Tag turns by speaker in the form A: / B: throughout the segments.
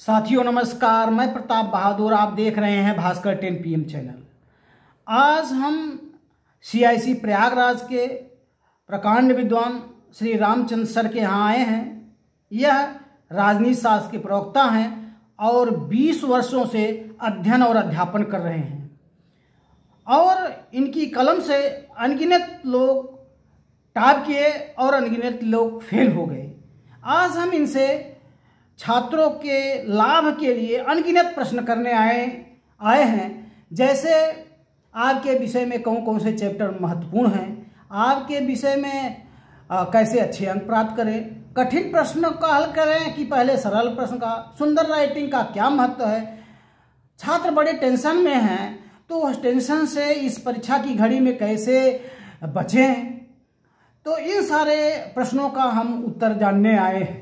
A: साथियों नमस्कार, मैं प्रताप बहादुर। आप देख रहे हैं भास्कर 10 PM चैनल। आज हम CIC प्रयागराज के प्रकांड विद्वान श्री रामचंद्र सर के यहाँ आए हैं। यह राजनीति शास्त्र के प्रवक्ता हैं और 20 वर्षों से अध्ययन और अध्यापन कर रहे हैं और इनकी कलम से अनगिनत लोग टॉप किए और अनगिनत लोग फेल हो गए। आज हम इनसे छात्रों के लाभ के लिए अनगिनत प्रश्न करने आए हैं। जैसे आपके विषय में कौन कौन से चैप्टर महत्वपूर्ण हैं, आपके विषय में कैसे अच्छे अंक प्राप्त करें, कठिन प्रश्नों का हल करें कि पहले सरल प्रश्न का, सुंदर राइटिंग का क्या महत्व है। छात्र बड़े टेंशन में हैं तो उस टेंशन से इस परीक्षा की घड़ी में कैसे बचें, तो इन सारे प्रश्नों का हम उत्तर जानने आए हैं।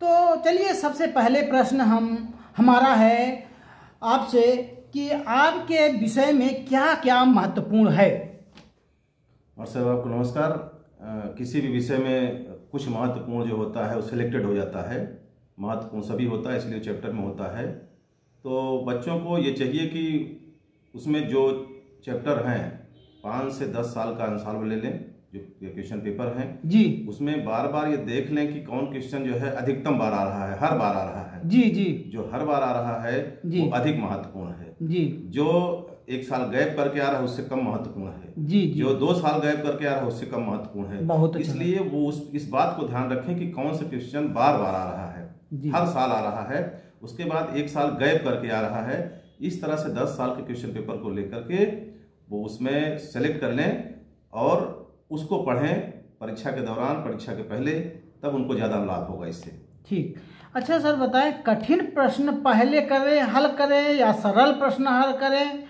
A: तो चलिए, सबसे पहले प्रश्न हमारा है आपसे कि आपके विषय में क्या क्या महत्वपूर्ण है।
B: और सर आपको नमस्कार। किसी भी विषय में कुछ महत्वपूर्ण जो होता है वो सिलेक्टेड हो जाता है। महत्वपूर्ण सभी होता है, इसलिए चैप्टर में होता है। तो बच्चों को ये चाहिए कि उसमें जो चैप्टर हैं 5 से 10 साल का आंसर ले लें, जो क्वेश्चन पेपर हैं
A: जी, उसमें
B: बार बार ये देख लें कि कौन क्वेश्चन जो है अधिकतम बार आ रहा है, हर बार आ रहा है।
A: जी जी,
B: जो हर बार आ रहा है वो अधिक महत्वपूर्ण है। जी, जो 1 साल गैप करके आ रहा है उससे कम महत्वपूर्ण है। जी, जो 2 साल गैप करके आ रहा है उससे कम महत्वपूर्ण है। बहुत इसलिए वो इस बात को ध्यान रखें कि कौन सा क्वेश्चन बार बार आ रहा है, हर साल आ रहा है, उसके बाद 1 साल गैप करके आ रहा है। इस तरह से 10 साल के क्वेश्चन पेपर को लेकर के वो उसमें सेलेक्ट कर लें और उसको पढ़ें परीक्षा के दौरान, परीक्षा के पहले, तब उनको ज़्यादा लाभ होगा इससे। ठीक।
A: अच्छा सर बताएं, कठिन प्रश्न पहले करें, हल करें या सरल प्रश्न हल करें,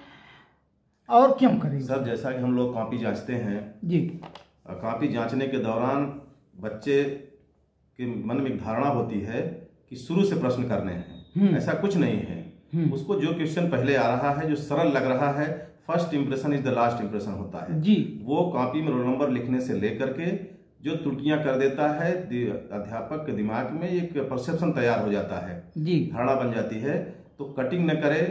A: और क्यों करें?
B: सर जैसा कि हम लोग कॉपी जांचते हैं
A: जी,
B: कॉपी जांचने के दौरान बच्चे के मन में एक धारणा होती है कि शुरू से प्रश्न करने हैं। ऐसा कुछ नहीं है। उसको जो क्वेश्चन पहले आ रहा है, जो सरल लग रहा है, first impression is the last impression होता है जी। वो कॉपी में रोल नंबर लिखने से लेकर के जो त्रुटियां कर देता है, अध्यापक के दिमाग में एक परसेप्शन तैयार हो जाता है जी, धारणा बन जाती है। तो कटिंग न करे,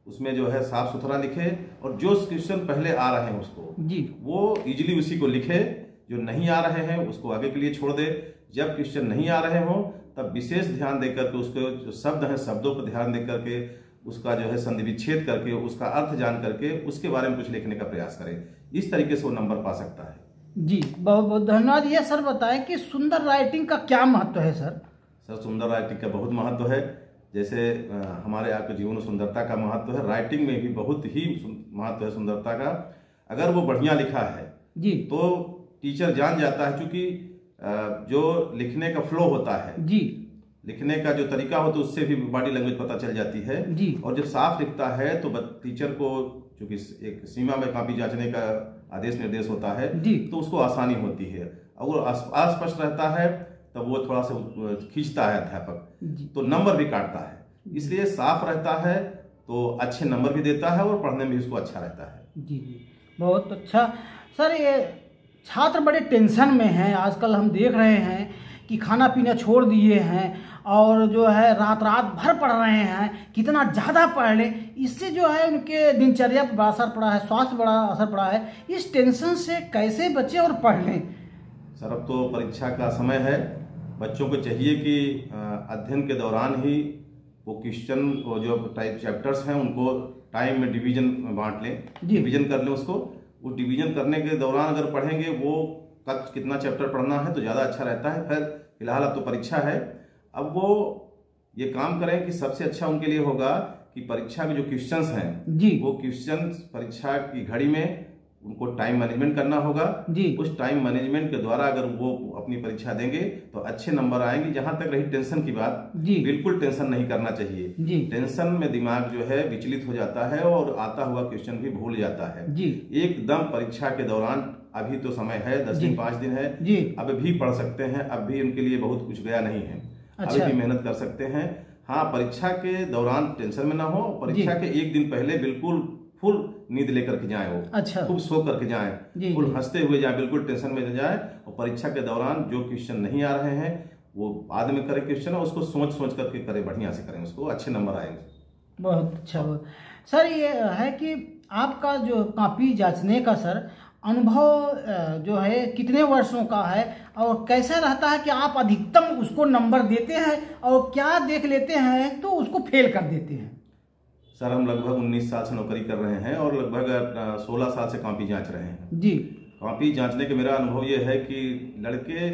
B: उसमें जो है साफ सुथरा लिखे और जो क्वेश्चन पहले आ रहे हैं उसको जी वो इजीली उसी को लिखे। जो नहीं आ रहे हैं उसको आगे के लिए छोड़ दे। जब क्वेश्चन नहीं आ रहे हों तब विशेष ध्यान देकर के उसके जो शब्द हैं, शब्दों पर ध्यान देकर के उसका जो है संधि विच्छेद करके उसका अर्थ जान करके उसके बारे में कुछ लिखने का प्रयास करें। इस तरीके से वो नंबर पा सकता है जी।
A: बहुत बहुत धन्यवाद। ये सर बताएं कि सुंदर राइटिंग का क्या महत्व है?
B: सर सुंदर राइटिंग का बहुत महत्व है। जैसे हमारे आपके जीवन में सुंदरता का महत्व है, राइटिंग में भी बहुत ही महत्व है सुंदरता का। अगर वो बढ़िया लिखा है जी तो टीचर जान जाता है, क्योंकि जो लिखने का फ्लो होता है जी, लिखने का जो तरीका होता है उससे भी बॉडी लैंग्वेज पता चल जाती है जी। और जब साफ लिखता है तो टीचर को, चूंकि एक सीमा में कॉपी जांचने का आदेश निर्देश होता है जी, तो उसको आसानी होती है। अगर अस्पष्ट रहता है तब वो थोड़ा सा खींचता है अध्यापक, तो नंबर भी काटता है। इसलिए साफ रहता है तो अच्छे नंबर भी देता है और पढ़ने में उसको अच्छा रहता है
A: जी। बहुत अच्छा सर। ये छात्र बड़े टेंशन में हैं आजकल, हम देख रहे हैं कि खाना पीना छोड़ दिए हैं और जो है रात भर पढ़ रहे हैं। कितना ज़्यादा पढ़ लें, इससे जो है उनके दिनचर्या पर बड़ा असर पड़ा है, स्वास्थ्य बड़ा असर पड़ा है। इस टेंशन से कैसे बचें और पढ़ लें?
B: सर अब तो परीक्षा का समय है। बच्चों को चाहिए कि अध्ययन के दौरान ही वो क्वेश्चन जो टाइप चैप्टर्स हैं उनको टाइम में डिवीजन बांट लें, डिवीजन कर लें उसको। वो डिवीजन करने के दौरान अगर पढ़ेंगे वो कब कितना चैप्टर पढ़ना है तो ज़्यादा अच्छा रहता है। फिर फिलहाल अब तो परीक्षा है, अब वो ये काम करें कि सबसे अच्छा उनके लिए होगा कि परीक्षा के जो क्वेश्चंस हैं जी, वो क्वेश्चन परीक्षा की घड़ी में उनको टाइम मैनेजमेंट करना होगा जी। उस टाइम मैनेजमेंट के द्वारा अगर वो अपनी परीक्षा देंगे तो अच्छे नंबर आएंगे। जहां तक रही टेंशन की बात जी, बिल्कुल टेंशन नहीं करना चाहिए जी। टेंशन में दिमाग जो है विचलित हो जाता है और आता हुआ क्वेश्चन भी भूल जाता है जी। एकदम परीक्षा के दौरान, अभी तो समय है 10 दिन 5 दिन है जी, अब भी पढ़ सकते हैं। अब भी उनके लिए बहुत कुछ गया नहीं है, अभी भी मेहनत कर सकते हैं। हाँ, परीक्षा के दौरान टेंशन में ना हो, परीक्षा के 1 दिन पहले बिल्कुल फुल नींद लेकर के जाए, वो खूब सो करके जाए, फुल हंसते हुए जाए, बिल्कुल टेंशन में जाए। और परीक्षा के दौरान जो क्वेश्चन नहीं आ रहे हैं वो बाद में करे क्वेश्चन, और उसको सोच सोच करके करे, बढ़िया से करें, उसको अच्छे नंबर आएंगे।
A: बहुत अच्छा। सर ये है कि आपका जो कॉपी जांचने का सर अनुभव जो है कितने वर्षों का है, और कैसा रहता है कि आप अधिकतम उसको नंबर देते हैं और क्या देख लेते हैं तो उसको फेल कर देते हैं?
B: सर हम लगभग 19 साल से नौकरी कर रहे हैं और लगभग 16 साल से कॉपी जांच रहे हैं
A: जी।
B: कॉपी जांचने के मेरा अनुभव ये है कि लड़के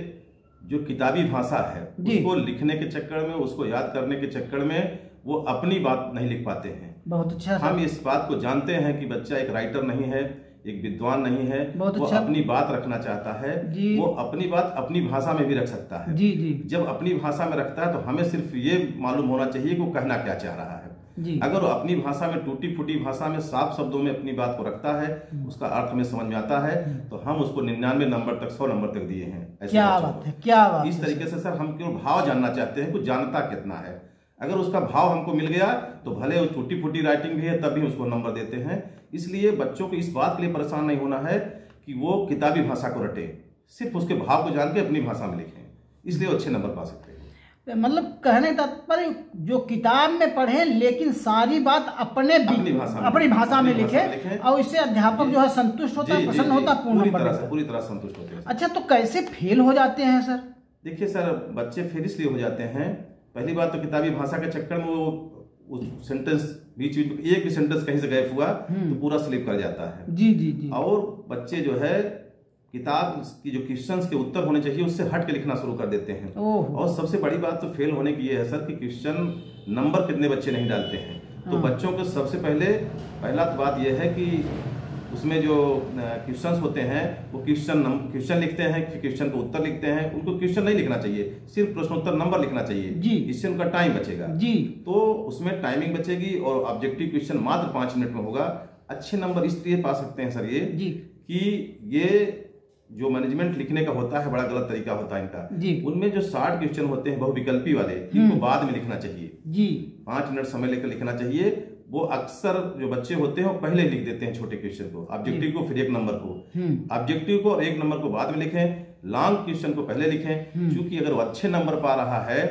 B: जो किताबी भाषा है उसको लिखने के चक्कर में, उसको याद करने के चक्कर में वो अपनी बात नहीं लिख पाते हैं।
A: बहुत अच्छा।
B: हम इस बात को जानते हैं कि बच्चा एक राइटर नहीं है, एक विद्वान नहीं है,
A: बहुत
B: वो
A: अच्छा।
B: अपनी बात रखना चाहता है, वो अपनी बात अपनी भाषा में भी रख सकता है।
A: जी जी।
B: जब अपनी भाषा में रखता है तो हमें सिर्फ ये मालूम होना चाहिए कि वो कहना क्या चाह रहा है
A: जी।
B: अगर वो अपनी भाषा में, टूटी फूटी भाषा में, साफ शब्दों में अपनी बात को रखता है, उसका अर्थ हमें समझ में आता है, तो हम उसको 99 नंबर तक, 100 नंबर तक दिए हैं।
A: क्या बात है, क्या बात।
B: इस तरीके से सर हम केवल भाव जानना चाहते हैं, कुछ जानता कितना है। अगर उसका भाव हमको मिल गया तो भले वो टूटी फूटी राइटिंग भी है तब भी उसको नंबर देते हैं। इसलिए बच्चों को इस बात के लिए परेशान नहीं होना है कि वो किताबी भाषा को रटे, सिर्फ उसके भाव को जान के अपनी भाषा में लिखें, इसलिए वो अच्छे नंबर पा सकते हैं।
A: मतलब कहने का तात्पर्य जो किताब में पढ़े लेकिन सारी बात अपनी भाषा में लिखे और इससे अध्यापक जो है संतुष्ट होता है, प्रसन्न होता है,
B: पूरी तरह संतुष्ट होते हैं।
A: अच्छा, तो कैसे फेल हो जाते हैं सर?
B: देखिए सर, बच्चे फेल इसलिए हो जाते हैं, पहली बात तो किताबी भाषा के चक्कर में वो सेंटेंस बीच में एक भी सेंटेंस कहीं से गायब हुआ तो पूरा स्लिप कर जाता है।
A: जी जी जी।
B: और बच्चे जो है किताब की जो क्वेश्चंस के उत्तर होने चाहिए उससे हट के लिखना शुरू कर देते हैं। और सबसे बड़ी बात तो फेल होने की ये है सर कि क्वेश्चन नंबर कितने बच्चे नहीं डालते हैं। तो बच्चों को सबसे पहला तो बात यह है कि उसमें जो क्वेश्चंस होते हैं वो क्वेश्चन लिखते हैं, फिर क्वेश्चन का उत्तर लिखते हैं। उनको क्वेश्चन नहीं लिखना चाहिए, सिर्फ प्रश्नोत्तर नंबर लिखना चाहिए जी। इससे उनका टाइम बचेगा जी। तो उसमें टाइमिंग बचेगी और ऑब्जेक्टिव क्वेश्चन मात्र 5 मिनट में होगा। अच्छे नंबर इसलिए पा सकते हैं सर ये जी कि ये जो मैनेजमेंट लिखने का होता है बड़ा गलत तरीका होता है इनका। उनमें जो 60 क्वेश्चन होते हैं बहुविकल्पी वाले, इनको बाद में लिखना चाहिए जी। 5 मिनट समय लेकर लिखना चाहिए। वो अक्सर जो बच्चे होते हैं वो पहले लिख देते हैं छोटे क्वेश्चन को, ऑब्जेक्टिव को, फिर 1 नंबर को, ऑब्जेक्टिव को और 1 नंबर को बाद में लिखें, लॉन्ग क्वेश्चन को पहले लिखें। क्योंकि अगर वो अच्छे नंबर पा रहा है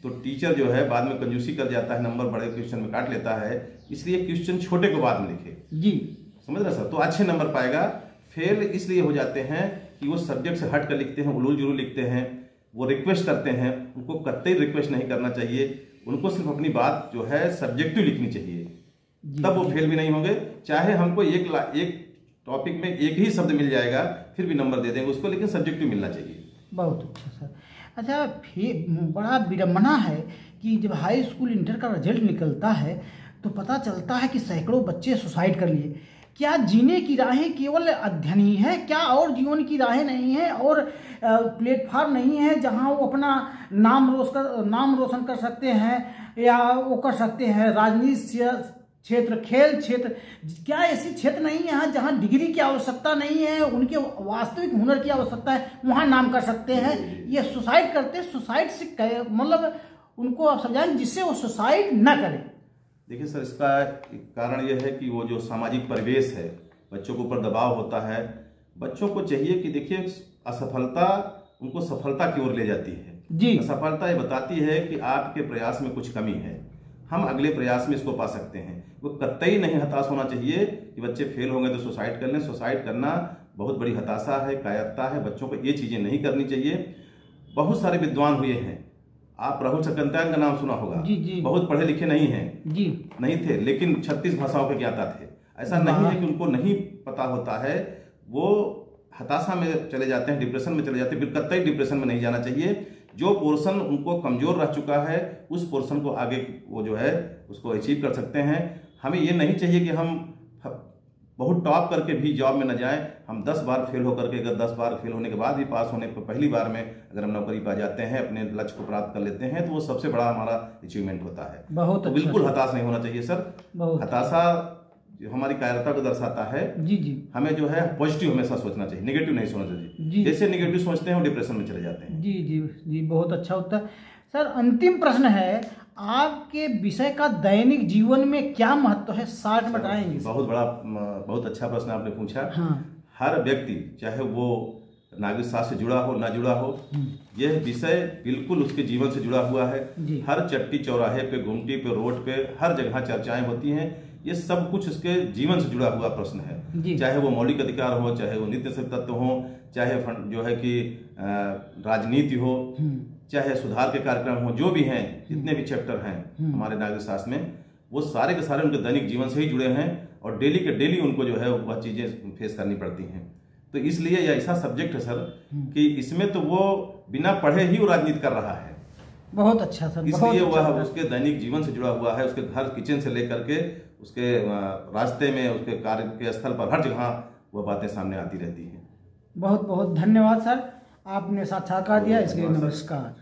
B: तो टीचर जो है बाद में कंजूसी कर जाता है, नंबर बड़े क्वेश्चन में काट लेता है। इसलिए क्वेश्चन छोटे को बाद में लिखे जी, समझ रहे सर, तो अच्छे नंबर पाएगा। फेल इसलिए हो जाते हैं कि वो सब्जेक्ट से हट कर लिखते हैं, उलूल जुलूल लिखते हैं, वो रिक्वेस्ट करते हैं। उनको कतई रिक्वेस्ट नहीं करना चाहिए, उनको सिर्फ अपनी बात जो है सब्जेक्टिव लिखनी चाहिए, तब वो फेल भी नहीं होंगे। चाहे हमको एक टॉपिक में एक ही शब्द मिल जाएगा फिर भी नंबर दे देंगे उसको, लेकिन सब्जेक्टिव मिलना चाहिए।
A: बहुत अच्छा सर। अच्छा, फिर बड़ा विडम्बना है कि जब हाई स्कूल इंटर का रिजल्ट निकलता है तो पता चलता है कि सैकड़ों बच्चे सुसाइड कर लिए। क्या जीने की राहें केवल अध्ययन ही है? क्या और जीवन की राहें नहीं है और प्लेटफॉर्म नहीं है जहां वो अपना नाम रोशन कर सकते हैं या वो कर सकते हैं? राजनीति क्षेत्र, खेल क्षेत्र, क्या ऐसी क्षेत्र नहीं है जहां डिग्री की आवश्यकता नहीं है, उनके वास्तविक हुनर की आवश्यकता है, वहां नाम कर सकते हैं? ये सुसाइड करते, सुसाइड से मतलब उनको आप समझाएं जिससे वो सुसाइड न करें।
B: देखिए सर, इसका एक कारण यह है कि वो जो सामाजिक परिवेश है, बच्चों के ऊपर दबाव होता है। बच्चों को चाहिए कि देखिए असफलता उनको सफलता की ओर ले जाती है जी। असफलता ये बताती है कि आपके प्रयास में कुछ कमी है, हम अगले प्रयास में इसको पा सकते हैं। वो कतई नहीं हताश होना चाहिए कि बच्चे फेल होंगे तो सुसाइड कर लें। सुसाइड करना बहुत बड़ी हताशा है, कायरता है। बच्चों को ये चीजें नहीं करनी चाहिए। बहुत सारे विद्वान हुए हैं, आप राहुल सकंतायन का नाम सुना होगा जी जी। बहुत पढ़े लिखे नहीं हैं जी, नहीं थे, लेकिन 36 भाषाओं के ज्ञाता थे। ऐसा नहीं है कि उनको नहीं पता होता है, वो हताशा में चले जाते हैं, डिप्रेशन में चले जाते हैं। फिर कतई डिप्रेशन में नहीं जाना चाहिए। जो पोर्शन उनको कमजोर रह चुका है उस पोर्शन को आगे वो जो है उसको अचीव कर सकते हैं। हमें ये नहीं चाहिए कि हम बहुत टॉप करके भी जॉब में न जाएं। हम 10 बार फेल होकर के, अगर 10 बार फेल होने के बाद भी पास होने पर पहली बार में अगर हम नौकरी पा जाते हैं, अपने लक्ष्य को प्राप्त कर लेते हैं, तो वो सबसे बड़ा हमारा अचीवमेंट होता है। बहुत तो बिल्कुल हताश नहीं होना चाहिए सर। हताशा जो हमारी कायरता को दर्शाता है जी जी। हमें जो है पॉजिटिव हमेशा सोचना चाहिए, नेगेटिव नहीं सोचना चाहिए। जैसे नेगेटिव सोचते हैं वो डिप्रेशन में चले जाते हैं। जी जी जी, बहुत अच्छा होता है सर। अंतिम प्रश्न है, आपके विषय का दैनिक जीवन में क्या महत्व है, 60 में बताएंगे? बहुत अच्छा प्रश्न आपने पूछा। हाँ। हर व्यक्ति, चाहे वो नागरिक शास्त्र से जुड़ा हो ना जुड़ा हो, यह विषय बिल्कुल उसके जीवन से जुड़ा हुआ है। हर चट्टी चौराहे पे, गुमटी पे, रोड पे, हर जगह चर्चाएं होती हैं। ये सब कुछ उसके जीवन से जुड़ा हुआ प्रश्न है, चाहे वो मौलिक अधिकार हो, चाहे वो नित्य सेवा तत्व हो, चाहे जो है कि राजनीति हो, चाहे सुधार के कार्यक्रम हो, जो भी हैं, जितने भी चैप्टर हैं हमारे नागरिक शास्त्र में, वो सारे के सारे उनके दैनिक जीवन से ही जुड़े हैं और डेली के डेली उनको जो है वह चीजें फेस करनी पड़ती हैं। तो इसलिए यह ऐसा सब्जेक्ट है सर कि इसमें तो वो बिना पढ़े ही वो राजनीति कर रहा है।
A: बहुत अच्छा सर,
B: इसलिए वह उसके दैनिक जीवन से जुड़ा हुआ है, उसके घर किचन से लेकर के उसके रास्ते में, उसके कार्य के स्थल पर, हर जगह वह बातें सामने आती रहती हैं।
A: बहुत बहुत धन्यवाद सर, आपने साक्षात्कार दिया, इसके लिए नमस्कार।